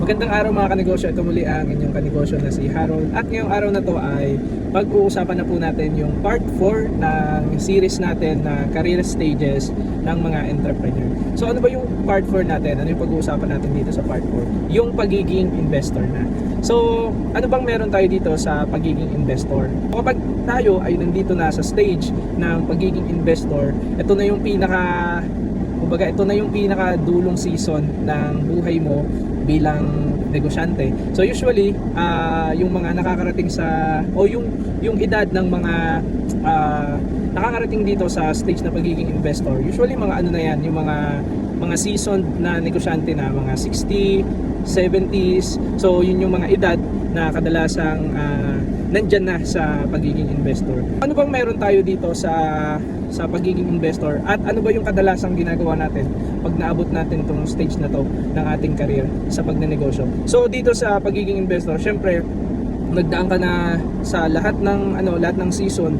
Magandang araw mga kanegosyo, ito muli ang inyong kanegosyo na si Harold. At ngayong araw na to ay pag-uusapan na po natin yung part 4 ng series natin na career stages ng mga entrepreneur. So ano ba yung part 4 natin? Ano yung pag-uusapan natin dito sa part 4? Yung pagiging investor na. So ano bang meron tayo dito sa pagiging investor? Kapag tayo ay nandito na sa stage ng pagiging investor, ito na yung kumbaga ito na yung pinakadulong season ng buhay mo bilang negosyante. So usually yung mga nakakarating sa yung edad ng mga nakakarating dito sa stage na pagiging investor, usually mga ano na yan, yung mga seasoned na negosyante na mga 60, 70s. So yun yung mga edad na kadalasang nandyan na sa pagiging investor. Ano bang meron tayo dito sa pagiging investor at ano ba yung kadalasang ginagawa natin pag naabot natin tong stage na to ng ating career sa pagnenegosyo? So dito sa pagiging investor, syempre nagdaan ka na sa lahat ng season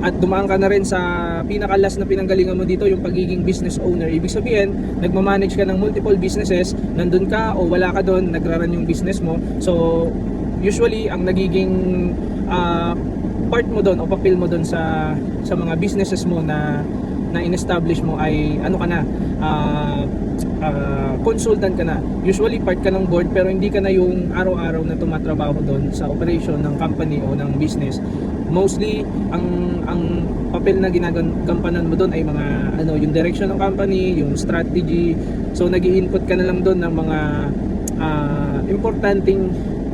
at dumaan ka na rin sa pinakalas na pinanggalingan mo dito, yung pagiging business owner. Ibig sabihin, nagmamanage ka ng multiple businesses, nandun ka o wala ka doon, nagraran yung business mo. So usually ang nagiging part mo doon o papel mo doon sa mga businesses mo na in-establish mo ay ano ka na, consultant ka na. Usually part ka ng board pero hindi ka na yung araw-araw na tumatrabaho doon sa operation ng company o ng business. Mostly ang papel na ginagampanan mo doon ay mga yung direction ng company, yung strategy. So nag-i-input ka na lang doon ng mga importanteng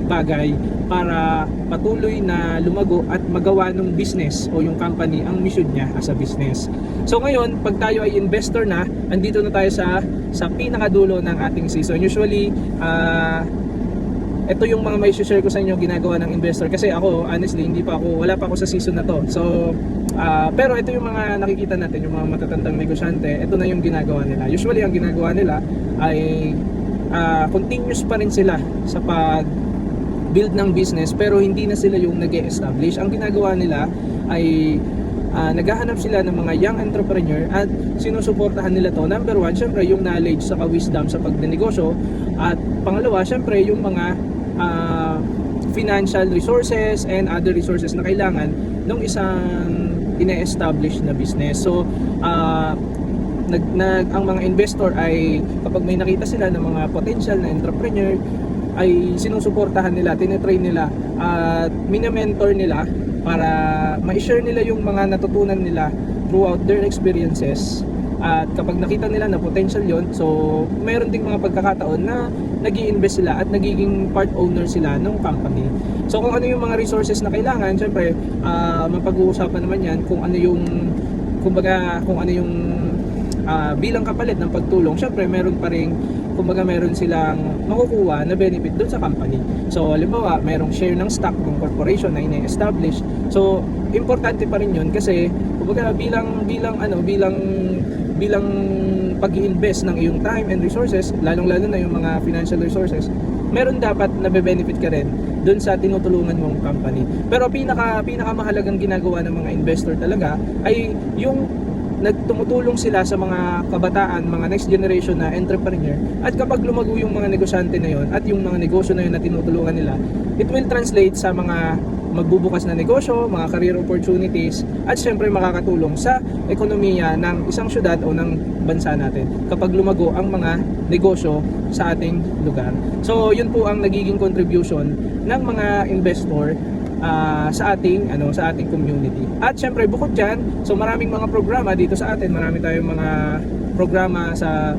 bagay para patuloy na lumago at magawa ng business o yung company ang mission niya as a business. So ngayon, pag tayo ay investor na, andito na tayo sa pinakadulo ng ating season. Usually, ito yung mga may share ko sa inyo ginagawa ng investor, kasi ako honestly wala pa ako sa season na to. So pero ito yung mga nakikita natin, yung mga matatandang negosyante, ito na yung ginagawa nila. Usually ang ginagawa nila ay continuous pa rin sila sa build ng business, pero hindi na sila yung nag-e-establish. Ang ginagawa nila ay naghahanap sila ng mga young entrepreneur at sinusuportahan nila to. Number one, syempre yung knowledge sa wisdom sa pagnenegosyo, at pangalawa, syempre yung mga financial resources and other resources na kailangan ng isang ine-establish na business. So ang mga investor ay kapag may nakita sila ng mga potential na entrepreneur, ay sinusuportahan nila, tinetrain nila at minamentor nila para ma-share nila yung mga natutunan nila throughout their experiences. At kapag nakita nila na potential yon, so mayroon ding mga pagkakataon na nag-i-invest sila at nagiging part owner sila ng company. So kung ano yung mga resources na kailangan, syempre mapag-uusapan naman yan kung ano yung bilang kapalit ng pagtulong. Syempre meron silang makukuha na benefit doon sa company. So halimbawa, mayroong share ng stock ng corporation na ine-establish. So importante pa rin 'yun kasi kumbaga bilang pag-i-invest ng iyong time and resources, lalong-lalo na yung mga financial resources, meron dapat na be-benefit ka rin doon sa tinutulungan mong company. Pero pinakamahalagang ginagawa ng mga investor talaga ay yung nagtumutulong sila sa mga kabataan, mga next generation na entrepreneur, at kapag lumago yung mga negosyante na yon at yung mga negosyo na yun na tinutulungan nila, it will translate sa mga magbubukas na negosyo, mga career opportunities, at syempre makakatulong sa ekonomiya ng isang syudad o ng bansa natin kapag lumago ang mga negosyo sa ating lugar. So yun po ang nagiging contribution ng mga investor sa ating community. At syempre bukod diyan, so maraming mga programa dito sa atin, marami tayong mga programa sa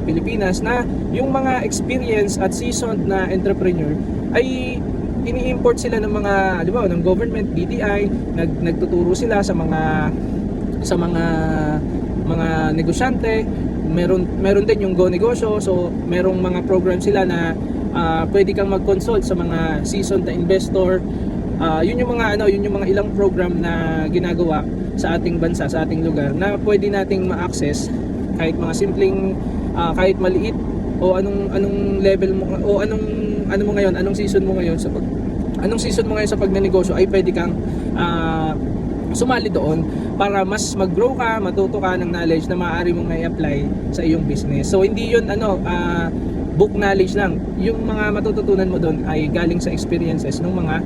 Pilipinas na yung mga experience at seasoned na entrepreneur ay ini-import sila ng mga, ng government, DTI, nagtuturo sila sa mga negosyante. Meron din yung Go Negosyo. So merong mga program sila na pwede kang mag-consult sa mga seasoned na investor. Yun yung mga ilang program na ginagawa sa ating bansa, sa ating lugar, na pwede nating ma-access kahit mga simpleng kahit maliit o anong level mo o anong season mo ngayon sa pagnenegosyo, ay pwede kang sumali doon para mas mag-grow ka, matuto ka ng knowledge na maaari mong i-apply sa iyong business. So hindi yun book knowledge lang. Yung mga matututunan mo doon ay galing sa experiences ng mga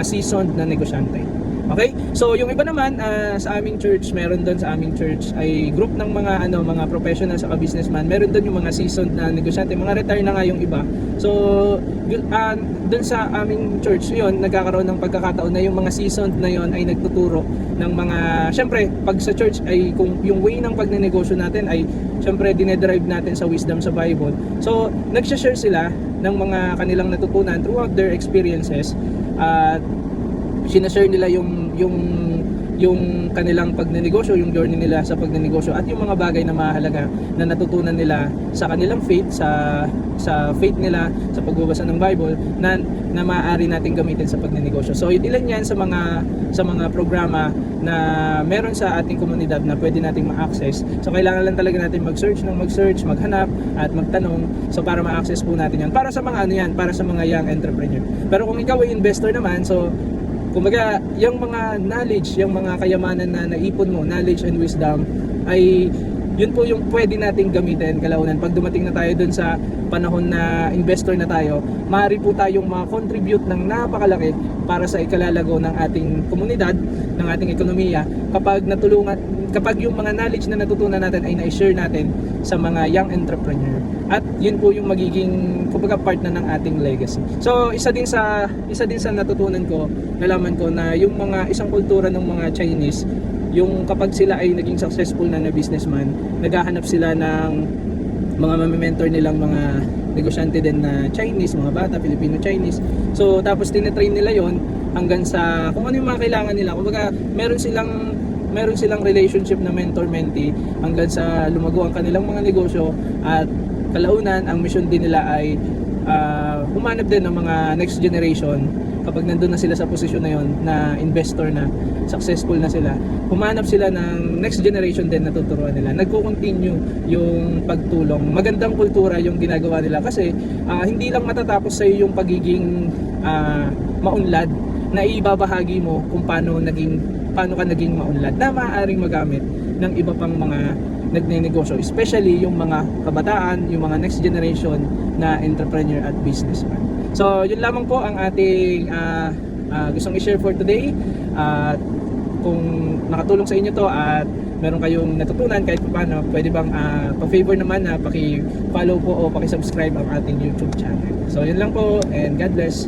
seasoned na negosyante. Okay? So yung iba naman sa aming church, meron doon sa aming church ay group ng mga professionals sa businessman. Meron doon yung mga seasoned na negosyante, mga retire na nga yung iba. So doon sa aming church, yun, nagkakaroon ng pagkakataon na yung mga seasoned na yon ay nagtuturo ng mga, syempre, pag sa church ay kung yung way ng pagnenegosyo natin ay syempre dinederive natin sa wisdom sa Bible. So nagsha-share sila ng mga kanilang natutunan throughout their experiences at sinashare nila yung kanilang pagnenegosyo, yung journey nila sa pagnenegosyo at yung mga bagay na mahalaga na natutunan nila sa kanilang faith, sa faith nila sa pagbabasa ng Bible na maaari nating gamitin sa pagnenegosyo. So ilan yan sa mga programa na meron sa ating komunidad na pwede nating ma-access. So kailangan lang talaga natin mag-search, maghanap at magtanong. So para ma-access po natin yan. Para sa mga para sa mga young entrepreneur. Pero kung ikaw ay investor naman, so kumbaga, yung mga knowledge, yung mga kayamanan na naipon mo, knowledge and wisdom, ay yun po yung pwede nating gamitin kalaunan. Pag dumating na tayo dun sa panahon na investor na tayo, maaari po tayong ma-contribute ng napakalaki para sa ikalalago ng ating komunidad, ng ating ekonomiya, kapag yung mga knowledge na natutunan natin ay na-share natin sa mga young entrepreneur. At yun po yung magiging kumbaga part na ng ating legacy. So isa din sa natutunan ko, nalaman ko na yung mga isang kultura ng mga Chinese, yung kapag sila ay naging successful na businessman, naghahanap sila ng mga mami-mentor nilang mga negosyante din na Chinese, mga bata, Filipino-Chinese. So tapos tinetrain nila yon hanggang sa kung ano yung mga kailangan nila. Kumbaga meron silang relationship na mentor-mentee hanggang sa lumago ang kanilang mga negosyo at kalaunan ang mission din nila ay humanap din ng mga next generation kapag nandun na sila sa posisyon na yon na investor na, successful na sila, humanap sila ng next generation din na tuturuan nila. Nagko-continue yung pagtulong. Magandang kultura yung ginagawa nila kasi hindi lang matatapos sa iyo yung pagiging maunlad, na ibabahagi mo kung paano ka naging maunlad na maaaring magamit ng iba pang mga nagnenegosyo, especially yung mga kabataan, yung mga next generation na entrepreneur at businessman. So yun lamang po ang ating gustong i-share for today. At kung nakatulong sa inyo to at meron kayong natutunan kahit paano, pwede bang pa-favor naman na paki-follow po o paki-subscribe ang ating YouTube channel. So yun lang po, and God bless.